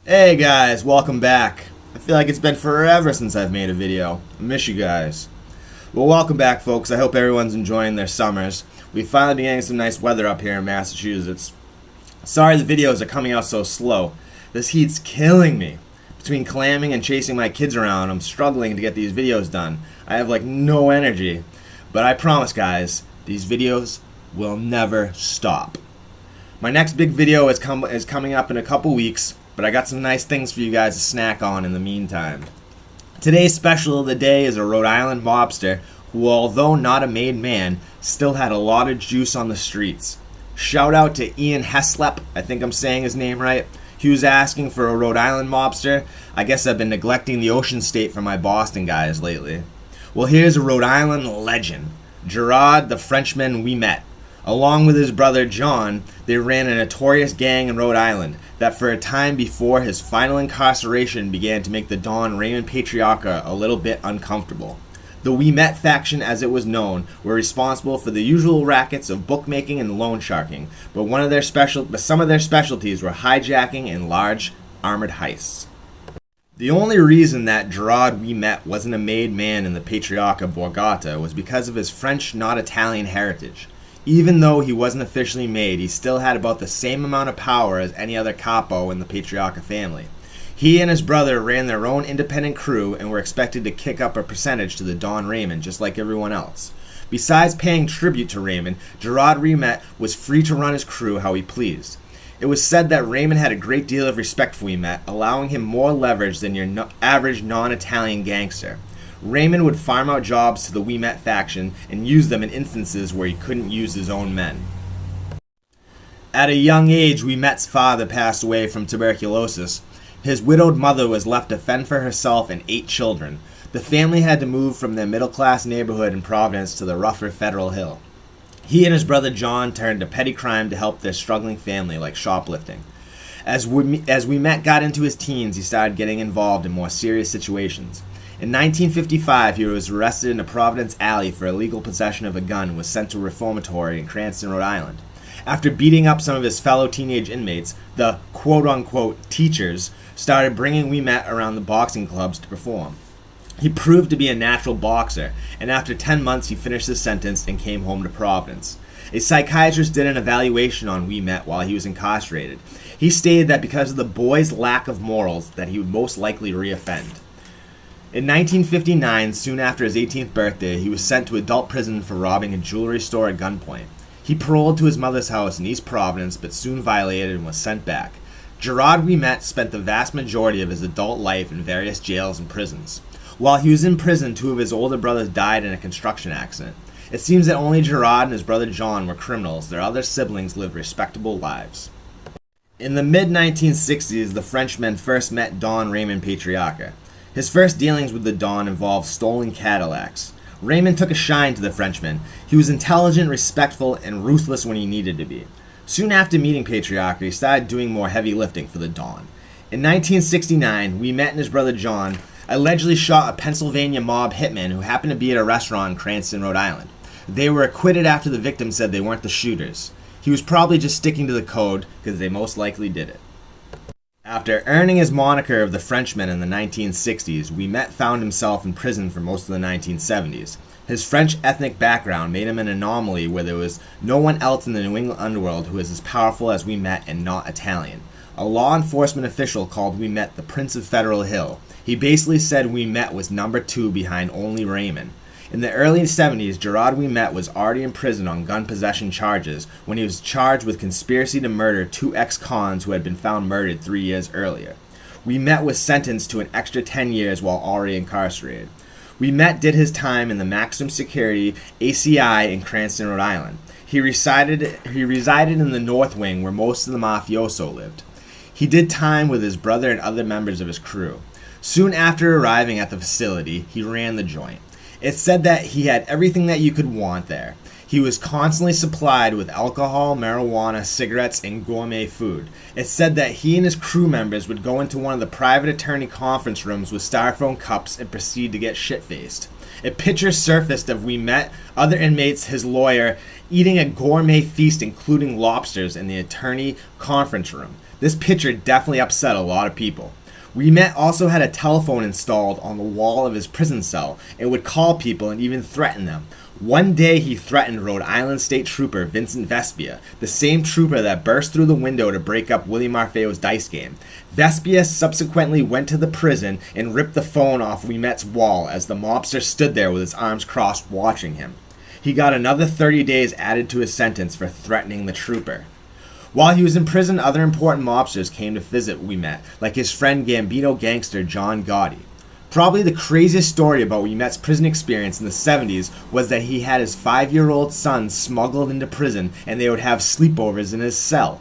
Hey guys, welcome back. I feel like it's been forever since I've made a video. I miss you guys. Well, welcome back, folks. I hope everyone's enjoying their summers. We've finally been getting some nice weather up here in Massachusetts. Sorry the videos are coming out so slow. This heat's killing me. Between clamming and chasing my kids around, I'm struggling to get these videos done. I have no energy. But I promise, guys, these videos will never stop. My next big video is coming up in a couple weeks, but I got some nice things for you guys to snack on in the meantime. Today's special of the day is a Rhode Island mobster who, although not a made man, still had a lot of juice on the streets. Shout out to Ian Heslop, I think I'm saying his name right. He was asking for a Rhode Island mobster. I guess I've been neglecting the Ocean State for my Boston guys lately. Well, here's a Rhode Island legend, Gerard the Frenchman Quimette. Along with his brother John, they ran a notorious gang in Rhode Island that for a time before his final incarceration began to make the Don Raymond Patriarca a little bit uncomfortable. The Quimette faction, as it was known, were responsible for the usual rackets of bookmaking and loan sharking, but some of their specialties were hijacking and large armored heists. The only reason that Gerard Quimette wasn't a made man in the Patriarca Borgata was because of his French, not Italian heritage. Even though he wasn't officially made, he still had about the same amount of power as any other capo in the Patriarca family. He and his brother ran their own independent crew and were expected to kick up a percentage to the Don Raymond just like everyone else. Besides paying tribute to Raymond, Gerard Quimette was free to run his crew how he pleased. It was said that Raymond had a great deal of respect for Quimette, allowing him more leverage than your average non-Italian gangster. Raymond would farm out jobs to the Quimette faction and use them in instances where he couldn't use his own men. At a young age, Quimette's father passed away from tuberculosis. His widowed mother was left to fend for herself and 8 children. The family had to move from their middle-class neighborhood in Providence to the rougher Federal Hill. He and his brother John turned to petty crime to help their struggling family, like shoplifting. As Quimette got into his teens, he started getting involved in more serious situations. In 1955, he was arrested in a Providence alley for illegal possession of a gun and was sent to a reformatory in Cranston, Rhode Island. After beating up some of his fellow teenage inmates, the quote-unquote teachers started bringing Quimette around the boxing clubs to perform. He proved to be a natural boxer, and after 10 months he finished his sentence and came home to Providence. A psychiatrist did an evaluation on Quimette while he was incarcerated. He stated that because of the boy's lack of morals, that he would most likely reoffend. In 1959, soon after his 18th birthday, he was sent to adult prison for robbing a jewelry store at gunpoint. He paroled to his mother's house in East Providence, but soon violated and was sent back. Gerard Quimette spent the vast majority of his adult life in various jails and prisons. While he was in prison, 2 of his older brothers died in a construction accident. It seems that only Gerard and his brother John were criminals. Their other siblings lived respectable lives. In the mid-1960s, the Frenchmen first met Don Raymond Patriarca. His first dealings with the Don involved stolen Cadillacs. Raymond took a shine to the Frenchman. He was intelligent, respectful, and ruthless when he needed to be. Soon after meeting Patriarca, he started doing more heavy lifting for the Don. In 1969, Quimette and his brother John allegedly shot a Pennsylvania mob hitman who happened to be at a restaurant in Cranston, Rhode Island. They were acquitted after the victim said they weren't the shooters. He was probably just sticking to the code because they most likely did it. After earning his moniker of the Frenchman in the 1960s, Quimette found himself in prison for most of the 1970s. His French ethnic background made him an anomaly where there was no one else in the New England underworld who was as powerful as Quimette and not Italian. A law enforcement official called Quimette the Prince of Federal Hill. He basically said Quimette was number 2 behind only Raymond. In the early 70s, Gerard Quimette was already in prison on gun possession charges when he was charged with conspiracy to murder 2 ex-cons who had been found murdered 3 years earlier. Quimette was sentenced to an extra 10 years while already incarcerated. Quimette did his time in the maximum security ACI in Cranston, Rhode Island. He resided in the North Wing where most of the mafioso lived. He did time with his brother and other members of his crew. Soon after arriving at the facility, he ran the joint. It's said that he had everything that you could want there. He was constantly supplied with alcohol, marijuana, cigarettes, and gourmet food. It's said that he and his crew members would go into one of the private attorney conference rooms with styrofoam cups and proceed to get shit-faced. A picture surfaced of Quimette, other inmates, his lawyer, eating a gourmet feast including lobsters in the attorney conference room. This picture definitely upset a lot of people. Quimette also had a telephone installed on the wall of his prison cell and would call people and even threaten them. One day he threatened Rhode Island State Trooper Vincent Vespia, the same trooper that burst through the window to break up Willie Marfeo's dice game. Vespia subsequently went to the prison and ripped the phone off Quimette's wall as the mobster stood there with his arms crossed watching him. He got another 30 days added to his sentence for threatening the trooper. While he was in prison, other important mobsters came to visit Quimette, like his friend Gambino gangster John Gotti. Probably the craziest story about Quimette's prison experience in the 70s was that he had his 5-year-old son smuggled into prison and they would have sleepovers in his cell.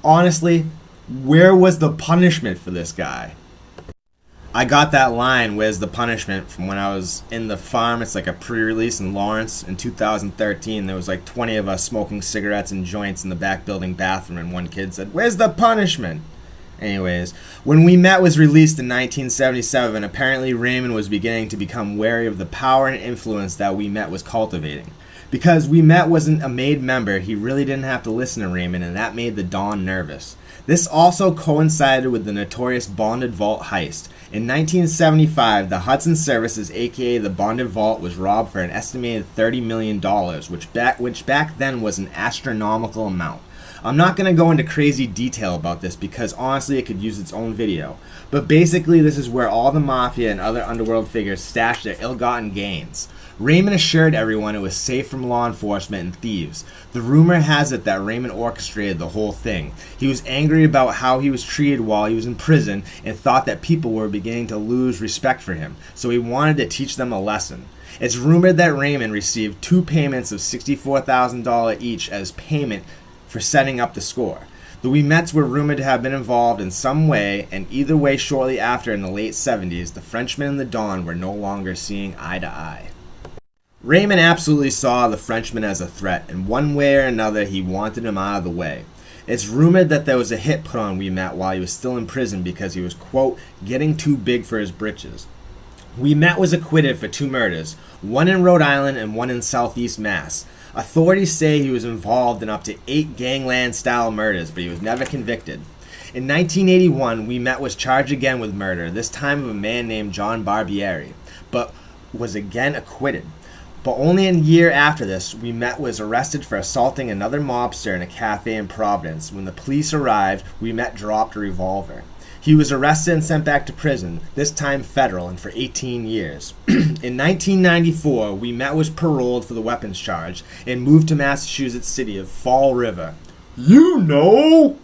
Honestly, where was the punishment for this guy? I got that line, "Where's the punishment?" from when I was in the farm. It's like a pre-release in Lawrence in 2013. There was like 20 of us smoking cigarettes and joints in the back building bathroom, and one kid said, "Where's the punishment?" Anyways, when Quimette was released in 1977, apparently Raymond was beginning to become wary of the power and influence that Quimette was cultivating. Because Quimette wasn't a made member, he really didn't have to listen to Raymond, and that made the Don nervous. This also coincided with the notorious Bonded Vault heist. In 1975, the Hudson Services, aka the Bonded Vault, was robbed for an estimated $30 million, which back then was an astronomical amount. I'm not going to go into crazy detail about this because honestly it could use its own video. But basically this is where all the mafia and other underworld figures stashed their ill-gotten gains. Raymond assured everyone it was safe from law enforcement and thieves. The rumor has it that Raymond orchestrated the whole thing. He was angry about how he was treated while he was in prison and thought that people were beginning to lose respect for him, so he wanted to teach them a lesson. It's rumored that Raymond received 2 payments of $64,000 each as payment for setting up the score. The Quimettes were rumored to have been involved in some way, and either way shortly after in the late 70s, the Frenchmen and the Don were no longer seeing eye to eye. Raymond absolutely saw the Frenchmen as a threat, and one way or another he wanted him out of the way. It's rumored that there was a hit put on Quimette while he was still in prison because he was, quote, getting too big for his britches. Quimette was acquitted for 2 murders, one in Rhode Island and one in Southeast Mass. Authorities say he was involved in up to 8 gangland-style murders, but he was never convicted. In 1981, Quimette was charged again with murder, this time of a man named John Barbieri, but was again acquitted. But only a year after this, Quimette was arrested for assaulting another mobster in a cafe in Providence. When the police arrived, Quimette dropped a revolver. He was arrested and sent back to prison, this time federal, and for 18 years. In 1994, Quimette was paroled for the weapons charge and moved to Massachusetts city of Fall River. You know!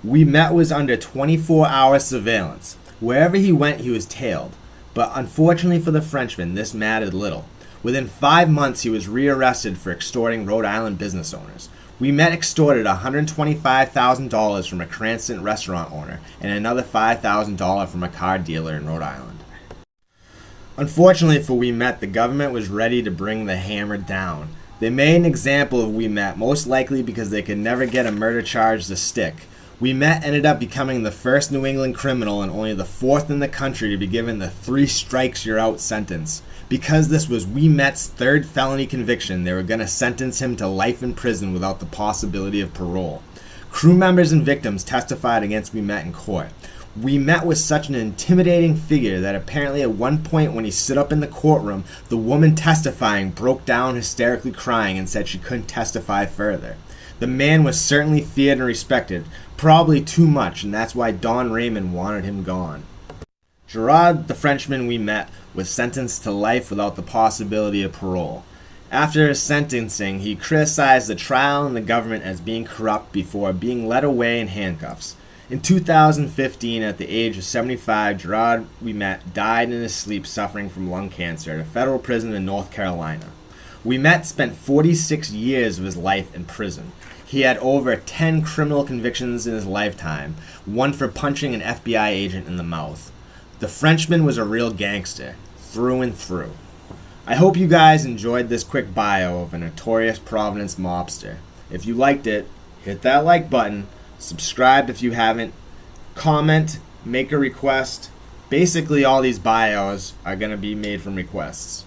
Quimette was under 24-hour surveillance. Wherever he went, he was tailed. But unfortunately for the Frenchmen, this mattered little. Within 5 months, he was rearrested for extorting Rhode Island business owners. Quimette extorted $125,000 from a Cranston restaurant owner and another $5,000 from a car dealer in Rhode Island. Unfortunately for Quimette, the government was ready to bring the hammer down. They made an example of Quimette, most likely because they could never get a murder charge to stick. Quimette ended up becoming the first New England criminal and only the 4th in the country to be given the 3 strikes you're out sentence. Because this was Quimette's 3rd felony conviction, they were going to sentence him to life in prison without the possibility of parole. Crew members and victims testified against Quimette in court. Quimette was such an intimidating figure that apparently at one point when he stood up in the courtroom, the woman testifying broke down hysterically crying and said she couldn't testify further. The man was certainly feared and respected, probably too much, and that's why Don Raymond wanted him gone. Gerard the Frenchman Quimette was sentenced to life without the possibility of parole. After his sentencing, he criticized the trial and the government as being corrupt before being led away in handcuffs. In 2015, at the age of 75, Gerard Quimette died in his sleep suffering from lung cancer at a federal prison in North Carolina. Quimette spent 46 years of his life in prison. He had over 10 criminal convictions in his lifetime, one for punching an FBI agent in the mouth. The Frenchman was a real gangster, through and through. I hope you guys enjoyed this quick bio of a notorious Providence mobster. If you liked it, hit that like button, subscribe if you haven't, comment, make a request. Basically all these bios are going to be made from requests.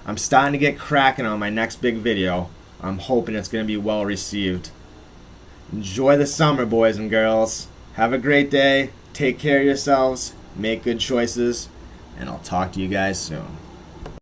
I'm starting to get cracking on my next big video. I'm hoping it's going to be well received. Enjoy the summer, boys and girls. Have a great day. Take care of yourselves. Make good choices. And I'll talk to you guys soon.